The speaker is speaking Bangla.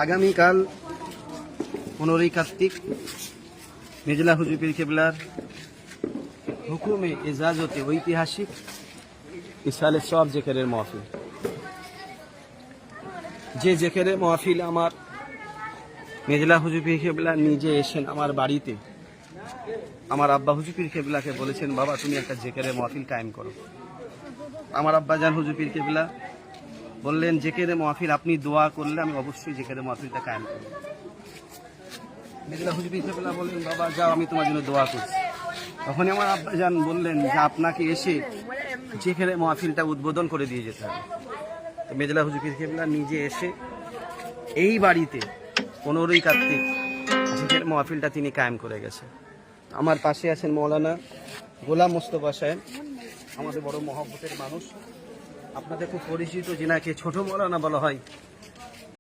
আগামীকাল 15ই কার্তিক মেজলা হুজুর পীর কেবলার হুকুমে এজাজতে ঐতিহাসিক ইসালে সব জেকেরের মাহফিল। যে জেকেরের মাহফিল আমার মেজলা হুজুর পীর কেবলা নিজে এসেন আমার বাড়িতে। আমার আব্বা হুজুর পীর কেবলাকে বলেছেন, বাবা তুমি একটা জেকেরের মাহফিল কায়েম করো। আমার আব্বা জান হুজুর পীর কেবলা বললেন, জেকেরের মাহফিল আপনি দোয়া করলে আমি অবশ্যই জেকেরের মাহফিলটা কায়েম করব। মেজলা হুজুর পীর কেবলা বললেন, বাবা যাও, আমি তোমার জন্য দোয়া করছি। তখনই আমার আব্বা জান বললেন যে আপনাকে এসে জেকেরের মাহফিলটা উদ্বোধন করে দিয়ে যেতে হবে। তো মেজলা হুজুর পীর কেবলা নিজে এসে এই বাড়িতে 15ই কার্তিক জেকের মাহফিলটা তিনি কায়েম করে গেছেন। আমার পাশে আছেন মৌলানা গোলাম মোস্তফা সাহেব, আমাদের বড় মহব্বতের মানুষ, আপনাদের খুব পরিচিত, যিনাকে ছোট মৌলানা বলা হয়।